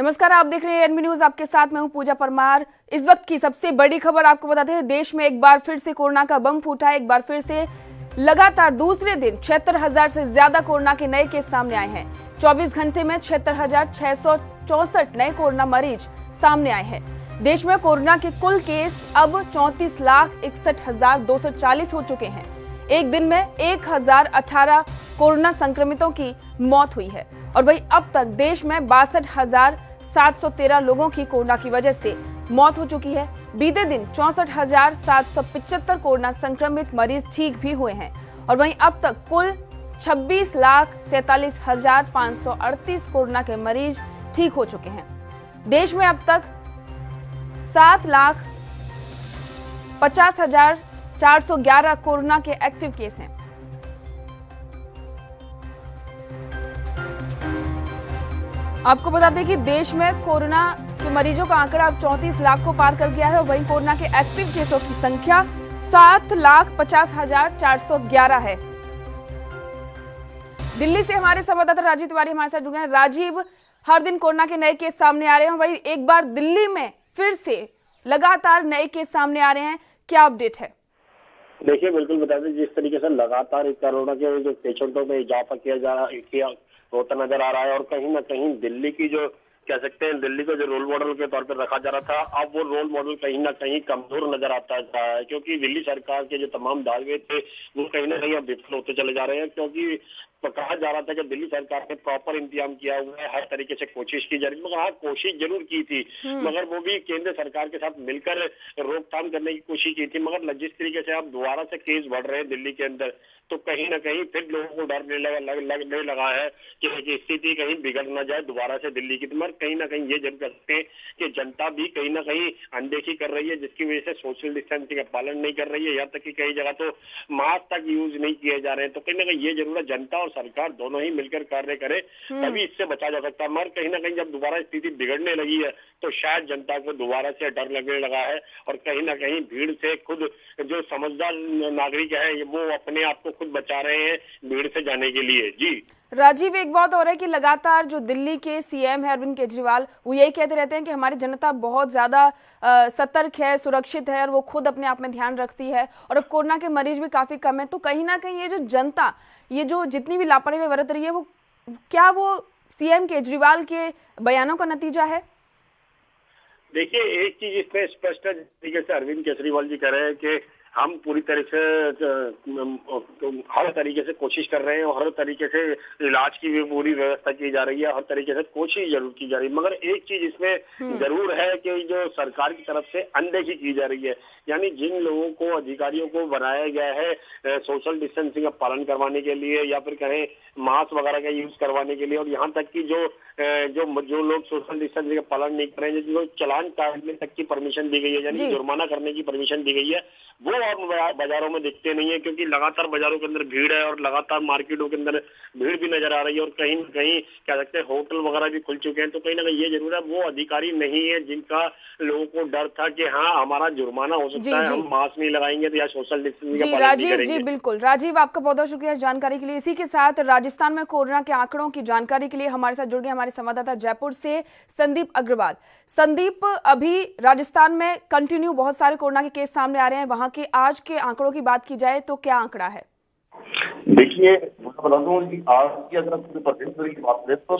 नमस्कार, आप देख रहे हैं एनबी न्यूज। आपके साथ मैं हूं पूजा परमार। इस वक्त की सबसे बड़ी खबर आपको बताते हैं, देश में एक बार फिर से कोरोना का बम फूटा है। एक बार फिर से लगातार दूसरे दिन 76,000 से ज्यादा कोरोना के नए केस सामने आए हैं। 24 घंटे में 76,664 नए कोरोना मरीज सामने आए हैं। देश में कोरोना के कुल केस अब 34,61,240 हो चुके हैं। एक दिन में 1,018 कोरोना संक्रमितों की मौत हुई है और वहीं अब तक देश में 62,713 लोगों की कोरोना की वजह से मौत हो चुकी है। बीते दिन 64,775 कोरोना संक्रमित मरीज ठीक भी हुए हैं और वहीं अब तक कुल 26,47,538 कोरोना के मरीज ठीक हो चुके हैं। देश में अब तक 7,50,411 कोरोना के एक्टिव केस हैं। आपको बता दें कि देश में कोरोना के मरीजों का आंकड़ा अब 34 लाख को पार कर गया है और वहीं कोरोना के एक्टिव केसों की संख्या 7,50,411 है। दिल्ली से हमारे संवाददाता राजीव तिवारी हमारे साथ जुड़े हैं। राजीव, हर दिन कोरोना के नए केस सामने आ रहे हैं, वहीं एक बार दिल्ली में फिर से लगातार नए केस सामने आ रहे हैं, क्या अपडेट है? देखिए, बिल्कुल बता दें, जिस तरीके से लगातार कोरोना के जो पेशेंटों में इजाफा किया होता नजर आ रहा है और कहीं ना कहीं दिल्ली की जो कह सकते हैं, दिल्ली को जो रोल मॉडल के तौर पर रखा जा रहा था, अब वो रोल मॉडल कहीं ना कहीं कमजोर नजर आता है, क्योंकि दिल्ली सरकार के जो तमाम दावे थे वो कहीं ना कहीं अब विफल होते चले जा रहे हैं। क्योंकि कहा जा रहा था कि दिल्ली सरकार ने प्रॉपर इंतजाम किया हुआ है, हर तरीके से कोशिश की जा रही है, मगर हाँ, कोशिश जरूर की थी, मगर वो भी केंद्र सरकार के साथ मिलकर रोकथाम करने की कोशिश की थी। मगर जिस तरीके से अब दोबारा से केस बढ़ रहे हैं दिल्ली के अंदर, तो कहीं ना कहीं फिर लोगों को डर लगने लगा है कि स्थिति कहीं बिगड़ ना जाए दोबारा से दिल्ली की। मगर कहीं ना कहीं ये जरूर कर सकते हैं कि जनता भी कहीं ना कहीं अनदेखी कर रही है, जिसकी वजह से सोशल डिस्टेंसिंग का पालन नहीं कर रही है, यहाँ तक कि कई जगह तो मास्क तक यूज नहीं किए जा रहे हैं। तो कहीं ना कहीं ये जरूर है, जनता और सरकार दोनों ही मिलकर कार्य करे तभी इससे बचा जा सकता है। मगर कहीं ना कहीं जब दोबारा स्थिति बिगड़ने लगी है तो शायद जनता को दोबारा से डर लगने लगा है और कहीं ना कहीं भीड़ से खुद जो समझदार नागरिक है वो अपने आप को खुद बचा रहे हैं भीड़ से जाने के लिए। जी राजीव, एक बात और है कि लगातार जो दिल्ली के सीएम है अरविंद केजरीवाल, वो यही कहते रहते हैं कि हमारी जनता बहुत ज्यादा सतर्क है, सुरक्षित है और वो खुद अपने आप में ध्यान रखती है और अब कोरोना के मरीज भी काफी कम है। तो कहीं ना कहीं ये जो जनता, ये जो जितनी भी लापरवाही बरत रही है, वो क्या वो सीएम केजरीवाल के बयानों का नतीजा है? देखिए, एक चीज इसमें स्पष्ट है, जिस तरीके से अरविंद केजरीवाल जी कह रहे हैं कि हम पूरी तरह से हर तरीके से कोशिश कर रहे हैं और हर तरीके से इलाज की भी पूरी व्यवस्था की जा रही है, हर तरीके से कोशिश जरूर की जा रही है। मगर एक चीज इसमें जरूर है कि जो सरकार की तरफ से अनदेखी की जा रही है, यानी जिन लोगों को, अधिकारियों को बनाया गया है सोशल डिस्टेंसिंग का पालन करवाने के लिए या फिर कहें मास्क वगैरह का यूज करवाने के लिए, और यहाँ तक कि जो लोग सोशल डिस्टेंसिंग का पालन नहीं कर रहे हैं, जिनको चालान काटने तक की परमिशन दी गई है, यानी जुर्माना करने की परमिशन दी गई है, वो और बाजारों में दिखते नहीं है। क्योंकि लगातार बाजारों के अंदर भीड़ है और लगातार मार्केटों के अंदर भीड़ भी नजर आ रही है और कहीं न कहीं कह सकते हैं होटल वगैरह भी खुल चुके हैं। तो कहीं ना कहीं ये जरूर है, वो अधिकारी नहीं है जिनका लोगों को डर था कि हाँ, हमारा जुर्माना हो सकता है, हम मास्क नहीं लगाएंगे तो या सोशल डिस्टेंसिंग का पालन नहीं करेंगे। जी बिल्कुल राजीव, आपका बहुत बहुत शुक्रिया इस जानकारी के लिए। इसी के साथ राजस्थान में कोरोना के आंकड़ों की जानकारी के लिए हमारे साथ जुड़ गए हमारे संवाददाता जयपुर से संदीप अग्रवाल। संदीप, अभी राजस्थान में कंटिन्यू बहुत सारे कोरोना के केस सामने आ रहे हैं, वहां के आज के आंकड़ों की बात की जाए तो क्या आंकड़ा है? देखिए, मैं बता दूं कि आज की अगर पूरे प्रदेश की बात करें तो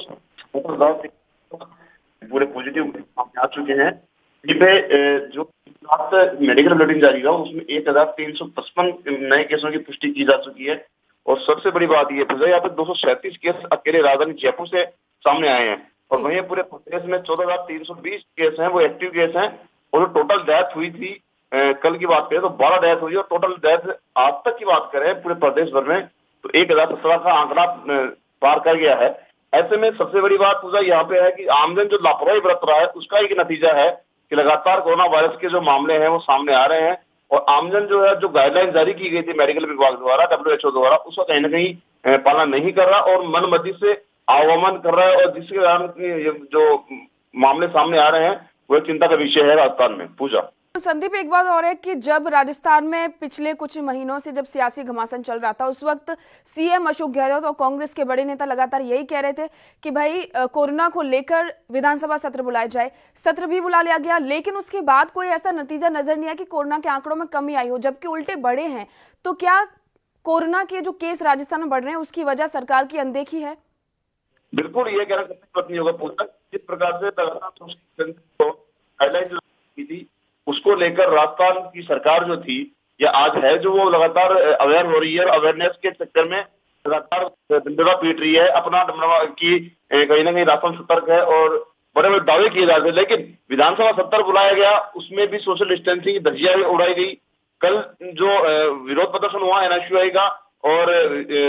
पूरे पॉजिटिव आ चुके हैं। जो मेडिकल बुलेटिन जारी हुआ उसमें 1,355 नए केसों की पुष्टि की जा चुकी है और सबसे बड़ी बात ये है, यहाँ पे 237 केस अकेले राजधानी जयपुर से सामने आए हैं और वहीं पूरे प्रदेश में 14,320 केस हैं, वो एक्टिव केस हैं। और जो टोटल डेथ हुई थी कल की बात करें तो 12 डेथ हुई और टोटल डेथ आज तक की बात करें पूरे प्रदेश भर में तो 1,017 का आंकड़ा पार कर गया है। ऐसे में सबसे बड़ी बात यहाँ पे है कि आमजन जो लापरवाही बरत रहा है उसका एक नतीजा है कि लगातार कोरोना वायरस के जो मामले हैं वो सामने आ रहे हैं और आमजन जो है, जो गाइडलाइन जारी की गई थी मेडिकल विभाग द्वारा, WHO द्वारा, उसका कहीं ना कहीं पालन नहीं कर रहा और मनमर्जी से आवागमन कर रहा है और जिसके कारण जो मामले सामने आ रहे हैं वो चिंता का विषय है राजस्थान में। पूजा संदीप, एक बात और है कि जब राजस्थान में पिछले कुछ महीनों से जब सियासी घमासान चल रहा था, उस वक्त सीएम अशोक गहलोत और कांग्रेस के बड़े नेता लगातार यही कह रहे थे कि भाई कोरोना को लेकर विधानसभा सत्र बुलाया जाए। सत्र भी बुला लिया गया, लेकिन उसके बाद कोई ऐसा नतीजा नजर नहीं आया कि कोरोना के आंकड़ों में कमी आई हो, जबकि उल्टे बढ़े हैं। तो क्या कोरोना के जो केस राजस्थान में बढ़ रहे हैं उसकी वजह सरकार की अनदेखी है? बिल्कुल, ये कहना नहीं होगा पूछा जिस प्रकार से गाइडलाइन की थी उसको लेकर राजस्थान की सरकार जो थी या आज है जो वो लगातार अवेयर हो रही है, और अवेयरनेस के चक्कर में लगातार डंडा पीट रही है अपना कि कहीं ना कहीं राजस्थान सतर्क है और बड़े बड़े दावे किए जा रहे थे। लेकिन विधानसभा सत्र बुलाया गया, उसमें भी सोशल डिस्टेंसिंग की धज्जियां उड़ाई गई। कल जो विरोध प्रदर्शन हुआ एनएसयूआई का और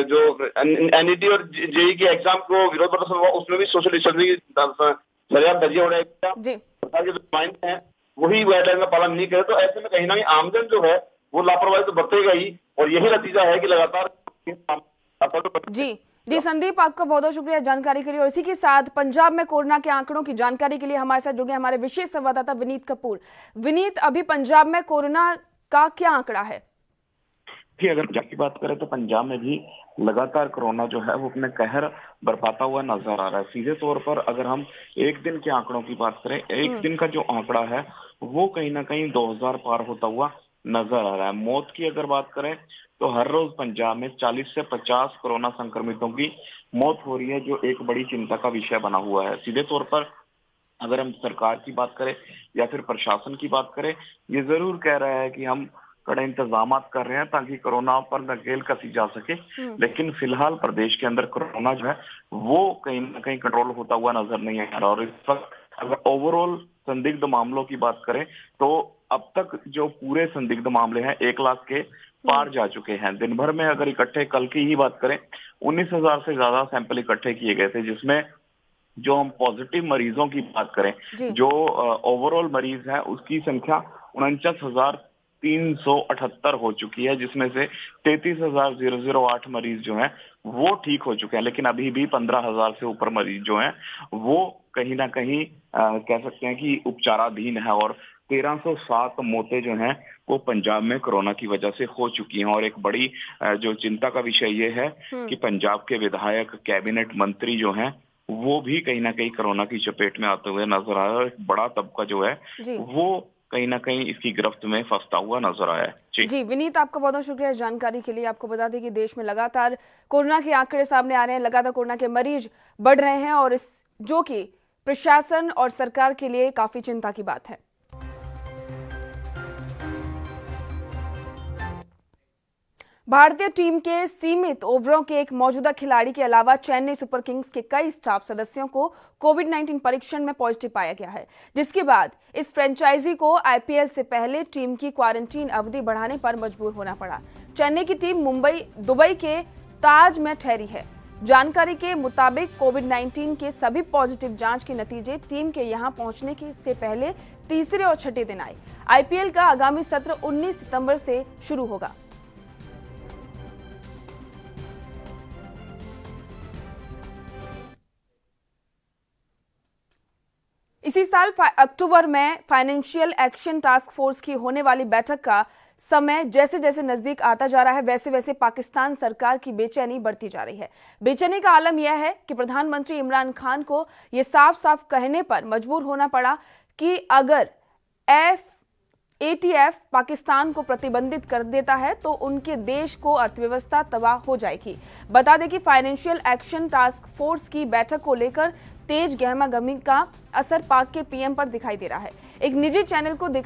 जो एनईटी और जेई के एग्जाम को विरोध प्रदर्शन हुआ, उसमें भी सोशल डिस्टेंसिंग धज्जियां उड़ाई गया। सरकार के जो माइंड है वही गाइडलाइन का पालन नहीं करे, तो ऐसे में कहीं ना कहीं आमजन जो है वो लापरवाही तो बरतेगा ही, और यही नतीजा है कि लगातार जी संदीप, आपका बहुत बहुत शुक्रिया जानकारी के लिए। और इसी के साथ पंजाब में कोरोना के आंकड़ों की जानकारी के लिए हमारे साथ जुड़ गए हमारे विशेष संवाददाता विनीत कपूर। विनीत, अभी पंजाब में कोरोना का क्या आंकड़ा है? अगर पंजाब की बात करें तो पंजाब में भी लगातार कोरोना जो है वो अपने कहर बरपाता हुआ नजर आ रहा है। सीधे तौर पर अगर हम एक दिन के आंकड़ों की बात करें, एक दिन का जो आंकड़ा है वो कहीं ना कहीं 2000 पार होता हुआ नजर आ रहा है। मौत की अगर बात करें तो हर रोज पंजाब में 40 से 50 कोरोना संक्रमितों की मौत हो रही है, जो एक बड़ी चिंता का विषय बना हुआ है। सीधे तौर पर अगर हम सरकार की बात करें या फिर प्रशासन की बात करें, ये जरूर कह रहा है कि हम कड़े इंतजाम कर रहे हैं ताकि कोरोना पर नकेल कसी जा सके, लेकिन फिलहाल प्रदेश के अंदर कोरोना जो है वो कहीं ना कहीं कंट्रोल होता हुआ नजर नहीं आ रहा। और इस वक्त अगर ओवरऑल संदिग्ध मामलों की बात करें तो अब तक जो पूरे संदिग्ध मामले हैं 1 लाख के पार जा चुके हैं। दिन भर में अगर इकट्ठे कल की ही बात करें 19,000 से ज्यादा सैंपल इकट्ठे किए गए थे, जिसमें जो हम पॉजिटिव मरीजों की बात करें, जो ओवरऑल मरीज है उसकी संख्या 49,378 हो चुकी है, जिसमें से 33,008 मरीज जो हैं वो ठीक हो चुके हैं। लेकिन अभी भी 15,000 से ऊपर मरीज जो हैं वो कहीं ना कहीं कह सकते हैं कि उपचाराधीन है, और 1307 मौतें जो हैं वो पंजाब में कोरोना की वजह से हो चुकी हैं। और एक बड़ी जो चिंता का विषय ये है कि पंजाब के विधायक, कैबिनेट मंत्री जो हैं वो भी कहीं ना कहीं कोरोना की चपेट में आते हुए नजर आया, और एक बड़ा तबका जो है वो कहीं ना कहीं इसकी गिरफ्त में फंसता हुआ नजर आया है। जी विनीत, आपका बहुत बहुत शुक्रिया जानकारी के लिए। आपको बता दें कि देश में लगातार कोरोना के आंकड़े सामने आ रहे हैं, लगातार कोरोना के मरीज बढ़ रहे हैं, और इस जो कि प्रशासन और सरकार के लिए काफी चिंता की बात है। भारतीय टीम के सीमित ओवरों के एक मौजूदा खिलाड़ी के अलावा चेन्नई सुपर किंग्स के कई स्टाफ सदस्यों को कोविड-19 परीक्षण में पॉजिटिव पाया गया है, जिसके बाद इस फ्रेंचाइजी को आईपीएल से पहले टीम की क्वारंटीन अवधि बढ़ाने पर मजबूर होना पड़ा। चेन्नई की टीम दुबई के ताज में ठहरी है। जानकारी के मुताबिक कोविड-19 के सभी पॉजिटिव जांच के नतीजे टीम के यहां पहुंचने से पहले तीसरे और छठे दिन आए। आईपीएल का आगामी सत्र 19 सितंबर से शुरू होगा। इसी साल अक्टूबर में फाइनेंशियल एक्शन टास्क फोर्स की होने वाली बैठक का समय जैसे जैसे नजदीक आता जा रहा है, वैसे वैसे पाकिस्तान सरकार की बेचैनी बढ़ती जा रही है। बेचैनी का आलम यह है कि प्रधानमंत्री इमरान खान को यह साफ साफ कहने पर मजबूर होना पड़ा कि अगर एटीएफ पाकिस्तान को प्रतिबंधित कर देता है तो उनके देश को अर्थव्यवस्था तबाह हो जाएगी। बता दें कि फाइनेंशियल एक्शन टास्क फोर्स की बैठक को लेकर तेज गहमागहमी का असर पाक के पीएम पर दिखाई दे रहा है। एक निजी चैनल को दिए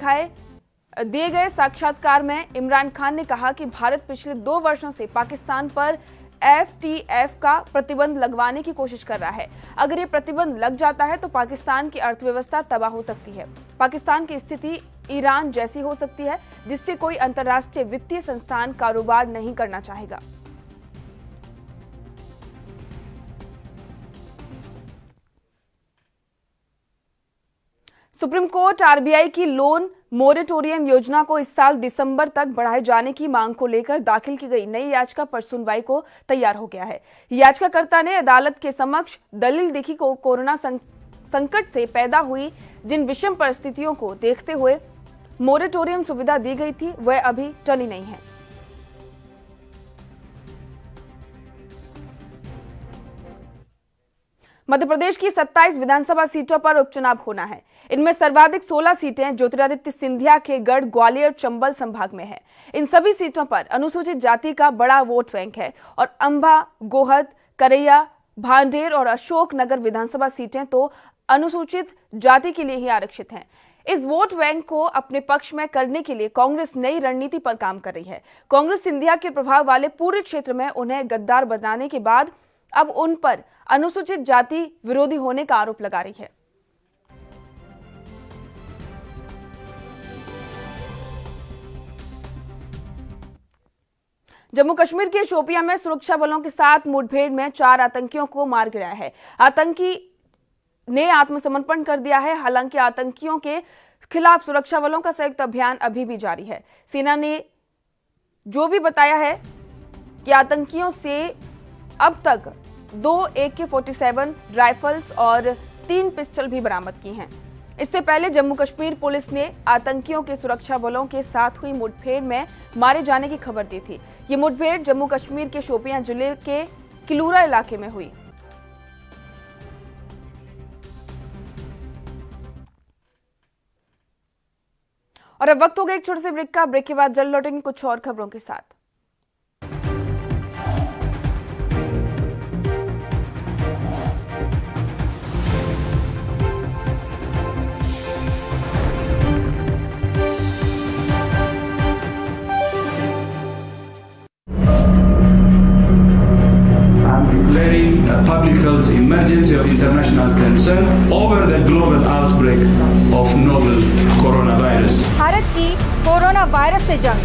गए साक्षात्कार में इमरान खान ने कहा कि भारत पिछले 2 वर्षों से पाकिस्तान पर एफटीएफ का प्रतिबंध लगवाने की कोशिश कर रहा है। अगर ये प्रतिबंध लग जाता है तो पाकिस्तान की अर्थव्यवस्था तबाह हो सकती है। पाकिस्तान की स्थिति ईरान जैसी हो सकती है, जिससे कोई अंतर्राष्ट्रीय वित्तीय संस्थान कारोबार नहीं करना चाहेगा। सुप्रीम कोर्ट आरबीआई की लोन मोरेटोरियम योजना को इस साल दिसंबर तक बढ़ाए जाने की मांग को लेकर दाखिल की गई नई याचिका पर सुनवाई को तैयार हो गया है। याचिकाकर्ता ने अदालत के समक्ष दलील देखी को कोरोना संकट से पैदा हुई जिन विषम परिस्थितियों को देखते हुए मोरेटोरियम सुविधा दी गई थी वह अभी टली नहीं है। मध्य प्रदेश की 27 विधानसभा सीटों पर उपचुनाव होना है। इनमें सर्वाधिक 16 सीटें ज्योतिरादित्य सिंधिया के गढ़, ग्वालियर, चंबल संभाग में है। इन सभी सीटों पर अनुसूचित जाति का बड़ा वोट बैंक है और अंबा, गोहद, करैया, भांडेर और अशोकनगर विधानसभा सीटें तो अनुसूचित जाति के लिए ही आरक्षित हैं। इस वोट बैंक को अपने पक्ष में करने के लिए कांग्रेस नई रणनीति पर काम कर रही है। कांग्रेस सिंधिया के प्रभाव वाले पूरे क्षेत्र में उन्हें गद्दार बनाने के बाद अब उन पर अनुसूचित जाति विरोधी होने का आरोप लगा रही है। जम्मू कश्मीर के शोपियां में सुरक्षा बलों के साथ मुठभेड़ में 4 आतंकियों को मार गिराया है। आतंकी ने आत्मसमर्पण कर दिया है। हालांकि आतंकियों के खिलाफ सुरक्षा बलों का संयुक्त अभियान अभी भी जारी है। सेना ने जो भी बताया है कि आतंकियों से अब तक 2 AK-47 राइफल्स और 3 पिस्टल भी बरामद की हैं। इससे पहले जम्मू कश्मीर पुलिस ने आतंकियों के सुरक्षा बलों के साथ हुई मुठभेड़ में मारे जाने की खबर दी थी। ये मुठभेड़ जम्मू कश्मीर के शोपियां जिले के किलूरा इलाके में हुई। और अब वक्त हो गया एक छोटे से ब्रेक का। ब्रेक के बाद जल्द लौटेंगे कुछ और खबरों के साथ। Public health emergency of international concern over the global outbreak of novel coronavirus. Bharat की कोरोना वायरस से जंग।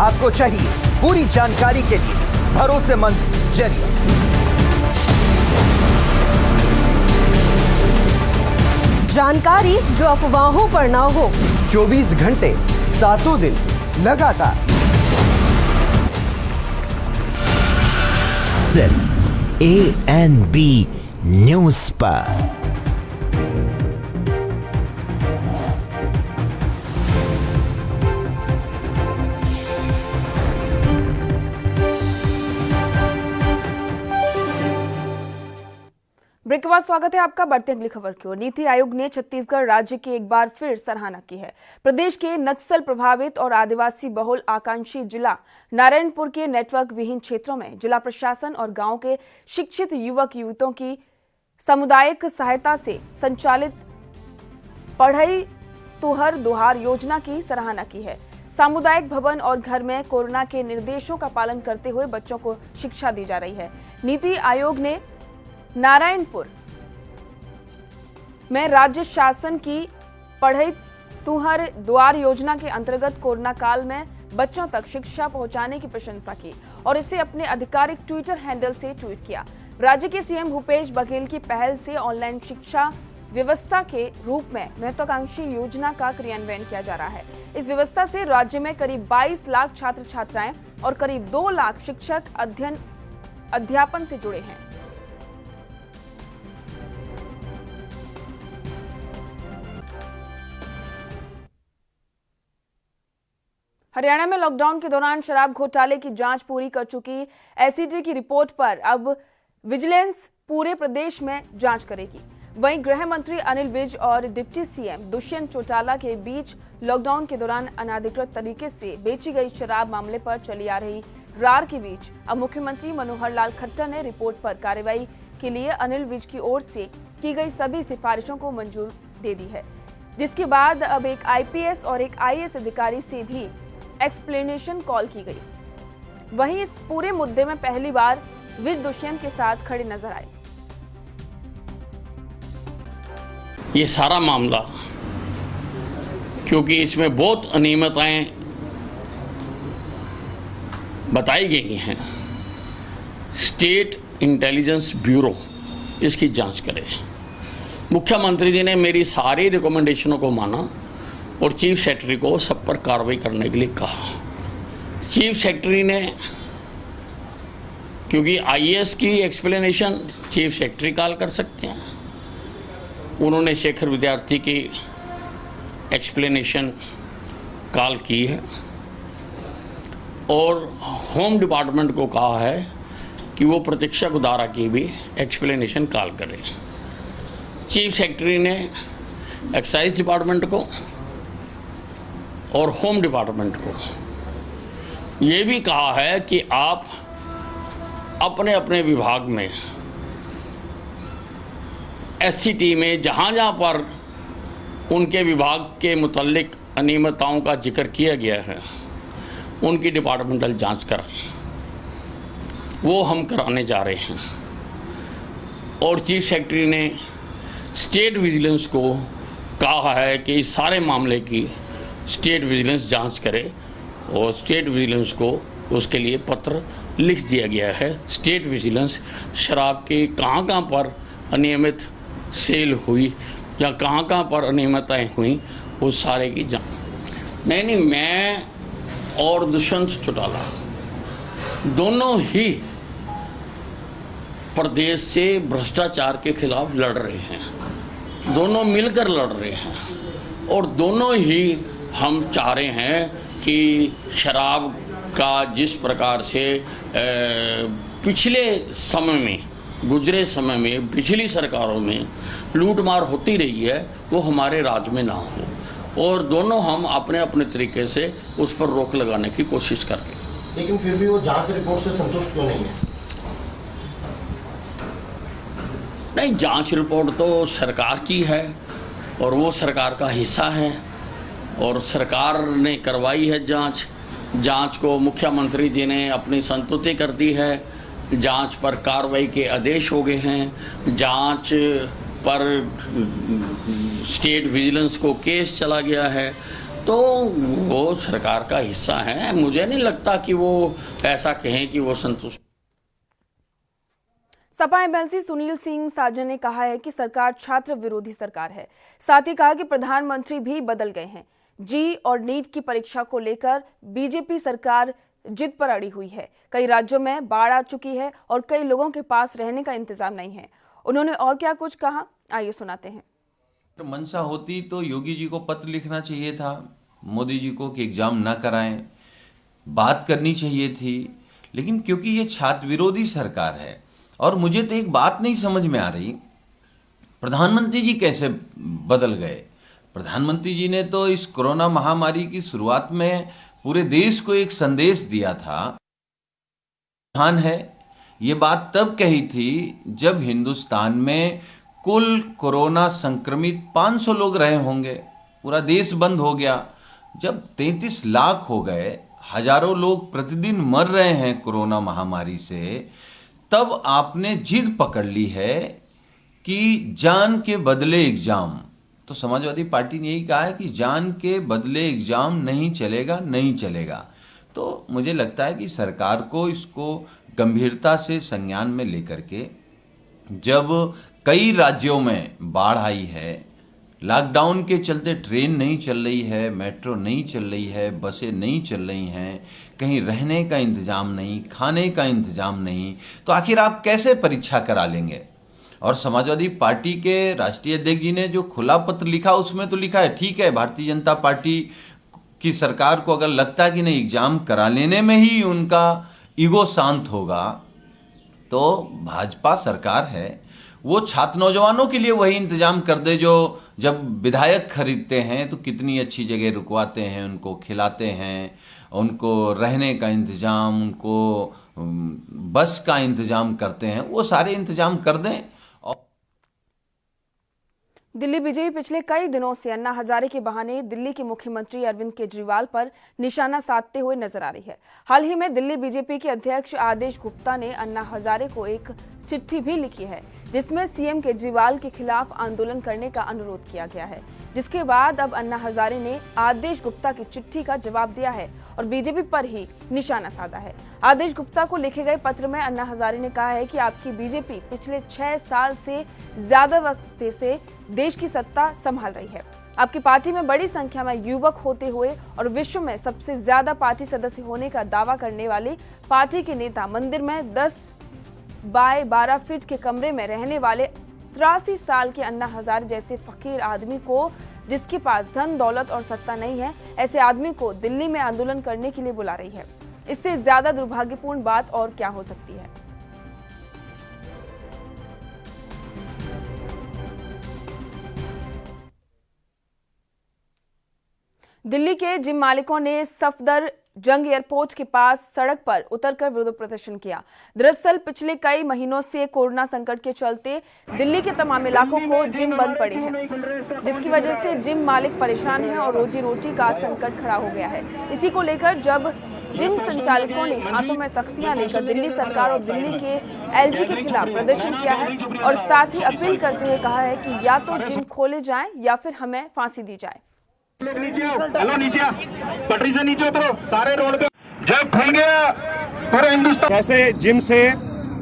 आपको चाहिए पूरी जानकारी के लिए भरोसेमंद जरिया। जानकारी जो अफवाहों पर न हो। 24 घंटे 7 दिन लगातार सिर्फ ANB न्यूज पर। ब्रेक के बाद स्वागत है आपका। बढ़ते अगली खबर की ओर। नीति आयोग ने छत्तीसगढ़ राज्य की एक बार फिर सराहना की है। प्रदेश के नक्सल प्रभावित और आदिवासी बहुल आकांक्षी जिला नारायणपुर के नेटवर्क विहीन क्षेत्रों में जिला प्रशासन और गांव के शिक्षित युवक युवतियों की सामुदायिक सहायता से संचालित पढ़ई तुहर दुहार योजना की सराहना की है। सामुदायिक भवन और घर में कोरोना के निर्देशों का पालन करते हुए बच्चों को शिक्षा दी जा रही है। नीति आयोग ने नारायणपुर में राज्य शासन की पढ़ई तुहर द्वार योजना के अंतर्गत कोरोना काल में बच्चों तक शिक्षा पहुंचाने की प्रशंसा की और इसे अपने आधिकारिक ट्विटर हैंडल से ट्वीट किया। राज्य के सीएम भूपेश बघेल की पहल से ऑनलाइन शिक्षा व्यवस्था के रूप में महत्वाकांक्षी योजना का क्रियान्वयन किया जा रहा है। इस व्यवस्था से राज्य में करीब 22 लाख छात्र छात्राएं और करीब 2 लाख शिक्षक अध्यापन से जुड़े हैं। हरियाणा में लॉकडाउन के दौरान शराब घोटाले की जांच पूरी कर चुकी एसीटी की रिपोर्ट पर अब विजिलेंस पूरे प्रदेश में जांच करेगी। वहीं गृह मंत्री अनिल विज और डिप्टी सीएम दुष्यंत चौटाला के बीच लॉकडाउन के दौरान अनाधिकृत तरीके से बेची गई शराब मामले पर चली आ रही रार के बीच अब मुख्यमंत्री मनोहर लाल खट्टर ने रिपोर्ट पर कार्रवाई के लिए अनिल विज की ओर से की गई सभी सिफारिशों को मंजूर दे दी है, जिसके बाद अब एक आईपीएस और एक आईएएस अधिकारी से भी एक्सप्लेनेशन कॉल की गई। वहीं इस पूरे मुद्दे में पहली बार विज दुष्यंत के साथ खड़े नजर आए। ये सारा मामला, क्योंकि इसमें बहुत अनियमितताएं बताई गई हैं, स्टेट इंटेलिजेंस ब्यूरो इसकी जांच करे। मुख्यमंत्री जी ने मेरी सारी रिकमेंडेशनों को माना और चीफ सेक्रेटरी को सब पर कार्रवाई करने के लिए कहा। चीफ सेक्रेटरी ने, क्योंकि आईएएस की एक्सप्लेनेशन चीफ सेक्रेटरी कॉल कर सकते हैं, उन्होंने शेखर विद्यार्थी की एक्सप्लेनेशन कॉल की है और होम डिपार्टमेंट को कहा है कि वो प्रतीक्षा गुदारा की भी एक्सप्लेनेशन कॉल करें। चीफ सेक्रेटरी ने एक्साइज डिपार्टमेंट को और होम डिपार्टमेंट को ये भी कहा है कि आप अपने अपने विभाग में एससीटी में जहाँ जहाँ पर उनके विभाग के मुतल्लिक अनियमितताओं का जिक्र किया गया है उनकी डिपार्टमेंटल जांच कराएं। वो हम कराने जा रहे हैं और चीफ सेक्रेटरी ने स्टेट विजिलेंस को कहा है कि इस सारे मामले की स्टेट विजिलेंस जांच करे और स्टेट विजिलेंस को उसके लिए पत्र लिख दिया गया है। स्टेट विजिलेंस शराब के कहाँ कहाँ पर अनियमित सेल हुई या कहाँ कहाँ पर अनियमितताएँ हुई उस सारे की जांच। नहीं, मैं और दुष्यंत चौटाला दोनों ही प्रदेश से भ्रष्टाचार के खिलाफ लड़ रहे हैं, दोनों मिलकर लड़ रहे हैं और दोनों ही हम चाह रहे हैं कि शराब का जिस प्रकार से पिछले समय में गुजरे समय में पिछली सरकारों में लूटमार होती रही है वो हमारे राज्य में ना हो और दोनों हम अपने अपने तरीके से उस पर रोक लगाने की कोशिश कर रहे हैं। लेकिन फिर भी वो जांच रिपोर्ट से संतुष्ट क्यों नहीं है? नहीं, जांच रिपोर्ट तो सरकार की है और वो सरकार का हिस्सा है और सरकार ने करवाई है जांच को मुख्यमंत्री जी ने अपनी संतुष्टि कर दी है। जांच पर कार्रवाई के आदेश हो गए हैं। जांच पर स्टेट विजिलेंस को केस चला गया है तो वो सरकार का हिस्सा है। मुझे नहीं लगता कि वो ऐसा कहें कि वो संतुष्ट। सपा एमएलसी सुनील सिंह साजन ने कहा है कि सरकार छात्र विरोधी सरकार है। साथ ही कहा कि प्रधानमंत्री भी बदल गए हैं। जी और नीट की परीक्षा को लेकर बीजेपी सरकार जिद पर अड़ी हुई है। कई राज्यों में बाढ़ आ चुकी है और कई लोगों के पास रहने का इंतजाम नहीं है। उन्होंने और क्या कुछ कहा, आइए सुनाते हैं। तो मंशा होती तो योगी जी को पत्र लिखना चाहिए था मोदी जी को कि एग्जाम ना कराएं, बात करनी चाहिए थी। लेकिन क्योंकि ये छात्र विरोधी सरकार है और मुझे तो एक बात नहीं समझ में आ रही, प्रधानमंत्री जी कैसे बदल गए। प्रधानमंत्री जी ने तो इस कोरोना महामारी की शुरुआत में पूरे देश को एक संदेश दिया था। प्रधान है ये बात तब कही थी जब हिंदुस्तान में कुल कोरोना संक्रमित 500 लोग रहे होंगे, पूरा देश बंद हो गया। जब 33 लाख हो गए, हजारों लोग प्रतिदिन मर रहे हैं कोरोना महामारी से, तब आपने जिद पकड़ ली है कि जान के बदले एग्जाम। तो समाजवादी पार्टी ने यही कहा है कि जान के बदले एग्जाम नहीं चलेगा, नहीं चलेगा। तो मुझे लगता है कि सरकार को इसको गंभीरता से संज्ञान में लेकर के, जब कई राज्यों में बाढ़ आई है, लॉकडाउन के चलते ट्रेन नहीं चल रही है, मेट्रो नहीं चल रही है, बसें नहीं चल रही हैं, कहीं रहने का इंतजाम नहीं, खाने का इंतजाम नहीं, तो आखिर आप कैसे परीक्षा करा लेंगे। और समाजवादी पार्टी के राष्ट्रीय अध्यक्ष जी ने जो खुला पत्र लिखा उसमें तो लिखा है, ठीक है, भारतीय जनता पार्टी की सरकार को अगर लगता है कि नहीं एग्जाम करा लेने में ही उनका ईगो शांत होगा, तो भाजपा सरकार है वो छात्र नौजवानों के लिए वही इंतजाम कर दे जो जब विधायक खरीदते हैं तो कितनी अच्छी जगह रुकवाते हैं, उनको खिलाते हैं, उनको रहने का इंतजाम, उनको बस का इंतजाम करते हैं, वो सारे इंतजाम कर दें। दिल्ली बीजेपी पिछले कई दिनों से अन्ना हजारे के बहाने दिल्ली के मुख्यमंत्री अरविंद केजरीवाल पर निशाना साधते हुए नजर आ रही है। हाल ही में दिल्ली बीजेपी के अध्यक्ष आदेश गुप्ता ने अन्ना हजारे को एक चिट्ठी भी लिखी है जिसमें सीएम केजरीवाल के खिलाफ आंदोलन करने का अनुरोध किया गया है, जिसके बाद अब अन्ना हजारे ने आदेश गुप्ता की चिट्ठी का जवाब दिया है और बीजेपी पर ही निशाना साधा है। आदेश गुप्ता को लिखे गए पत्र में अन्ना हजारे ने कहा है कि आपकी बीजेपी पिछले 6 साल से ज्यादा वक्त से देश की सत्ता संभाल रही है। आपकी पार्टी में बड़ी संख्या में युवक होते हुए और विश्व में सबसे ज्यादा पार्टी सदस्य होने का दावा करने वाली पार्टी के नेता मंदिर में 10 बाय 12 फीट के कमरे में रहने वाले 83 साल के अन्ना हजारे जैसे फकीर आदमी को, जिसके पास धन दौलत और सत्ता नहीं है, ऐसे आदमी को दिल्ली में आंदोलन करने के लिए बुला रही है। इससे ज्यादा दुर्भाग्यपूर्ण बात और क्या हो सकती है। दिल्ली के जिम मालिकों ने सफदर जंग एयरपोर्ट के पास सड़क पर उतरकर विरोध प्रदर्शन किया। दरअसल पिछले कई महीनों से कोरोना संकट के चलते दिल्ली के तमाम इलाकों को जिम बंद पड़े हैं, जिसकी वजह से जिम मालिक परेशान हैं और रोजी रोटी का संकट खड़ा हो गया है। इसी को लेकर जब जिम संचालकों ने हाथों में तख्तियां लेकर दिल्ली सरकार और दिल्ली के एलजी के खिलाफ प्रदर्शन किया है और साथ ही अपील करते हुए कहा है कि या तो जिम खोले जाएं या फिर हमें फांसी दी जाए। पटरी से नीचे उतरो, सारे रोड पे जब खुल गया पूरे हिंदुस्तान। कैसे जिम से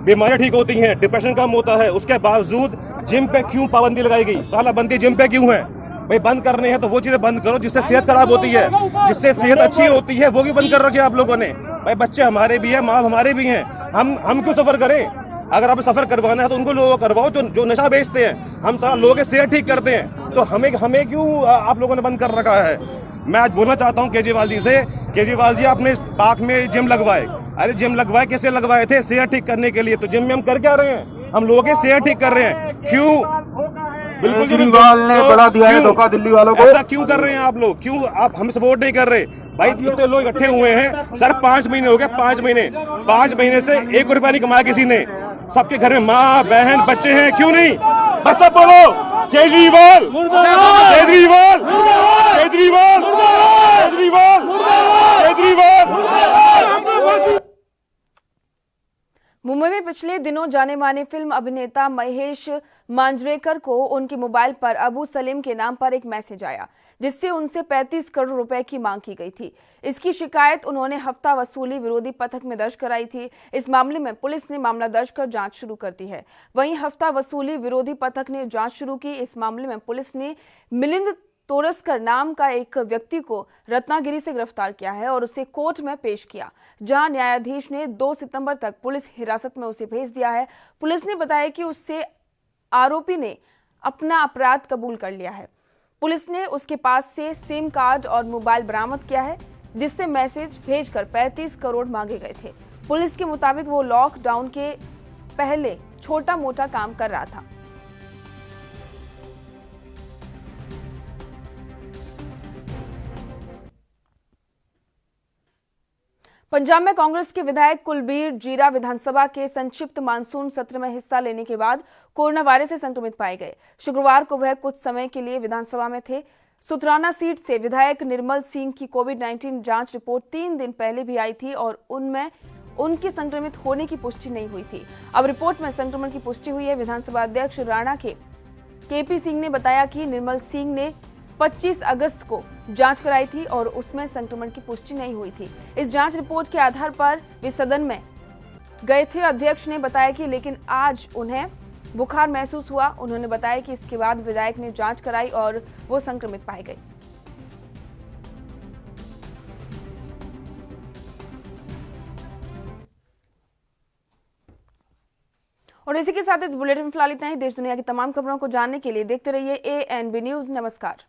बीमारियां ठीक होती हैं, डिप्रेशन कम होता है, उसके बावजूद जिम पे क्यों पाबंदी लगाई गई? तालाबंदी जिम पे क्यों है? भाई बंद करने हैं तो वो चीजें बंद करो जिससे सेहत खराब होती है, जिससे सेहत अच्छी होती है, वो भी बंद कर रखे आप लोगों ने। भाई बच्चे हमारे भी हैं, माँ हमारे भी हैं, हम क्यों सफर करें? अगर आप सफर करवाना है तो उनको लोगों को करवाओ जो नशा बेचते हैं। हम सारा लोगों की सेहत ठीक करते हैं, तो हमें क्यों आप लोगों ने बंद कर रखा है? मैं आज बोलना चाहता हूं केजरीवाल जी से, केजरीवाल जी आपने पाक में जिम लगवाए। अरे जिम लगवाए, कैसे लगवाए थे? सेहत ठीक करने के लिए। तो जिम में हम कर क्या रहे हैं? हम लोगों की सेहत ठीक कर रहे हैं। क्यों? बिल्कुल केजरीवाल ने बड़ा दिया है धोखा दिल्ली वालों को। ऐसा क्यों कर रहे हैं आप लोग? क्यों आप हम सपोर्ट नहीं कर रहे? भाई इतने लोग इकट्ठे हुए हैं सर, 5 महीने हो गए, 5 महीने से 1 रुपया नहीं कमाया किसी ने। सबके घर में माँ बहन बच्चे हैं, क्यों नहीं? बस सब बोलो केजरीवाल, केजरीवाल, केजरीवाल, केजरीवाल, केजरीवाल। मुंबई में पिछले दिनों जाने माने फिल्म अभिनेता महेश मांजरेकर को उनके मोबाइल पर अबू सलीम के नाम पर एक मैसेज आया, जिससे उनसे 35 करोड़ रुपए की मांग की गई थी। इसकी शिकायत उन्होंने हफ्ता वसूली विरोधी पथक में दर्ज कराई थी। इस मामले में पुलिस ने मामला दर्ज कर जांच शुरू कर दी है। वहीं हफ्ता वसूली विरोधी पथक ने जांच शुरू की। इस मामले में पुलिस ने मिलिंद तोरस्कर नाम का एक व्यक्ति को रत्नागिरी से गिरफ्तार किया है और उसे कोर्ट में पेश किया, जहां न्यायाधीश ने 2 सितंबर तक पुलिस हिरासत में उसे भेज दिया है। पुलिस ने बताया कि उससे आरोपी ने अपना अपराध कबूल कर लिया है। पुलिस ने उसके पास से सिम कार्ड और मोबाइल बरामद किया है, जिससे मैसेज भेजकर 35 करोड़ मांगे गए थे। पुलिस के मुताबिक वो लॉकडाउन के पहले छोटा मोटा काम कर रहा था। पंजाब में कांग्रेस के विधायक कुलबीर जीरा विधानसभा के संक्षिप्त मानसून सत्र में हिस्सा लेने के बाद कोरोना वायरस से संक्रमित पाए गए। शुक्रवार को वह कुछ समय के लिए विधानसभा में थे। सुतराना सीट से विधायक निर्मल सिंह की कोविड-19 जांच रिपोर्ट 3 दिन पहले भी आई थी और उनमें उनके संक्रमित होने की पुष्टि नहीं हुई थी। अब रिपोर्ट में संक्रमण की पुष्टि हुई है। विधानसभा अध्यक्ष राणा के केपी सिंह ने बताया कि निर्मल सिंह ने 25 अगस्त को जांच कराई थी और उसमें संक्रमण की पुष्टि नहीं हुई थी। इस जांच रिपोर्ट के आधार पर वे सदन में गए थे। अध्यक्ष ने बताया कि लेकिन आज उन्हें बुखार महसूस हुआ। उन्होंने बताया कि इसके बाद विधायक ने जांच कराई और वो संक्रमित पाए गए। और इसी के साथ इस बुलेटिन में फिलहाल इतना ही। देश दुनिया की तमाम खबरों को जानने के लिए देखते रहिए ANB न्यूज। नमस्कार।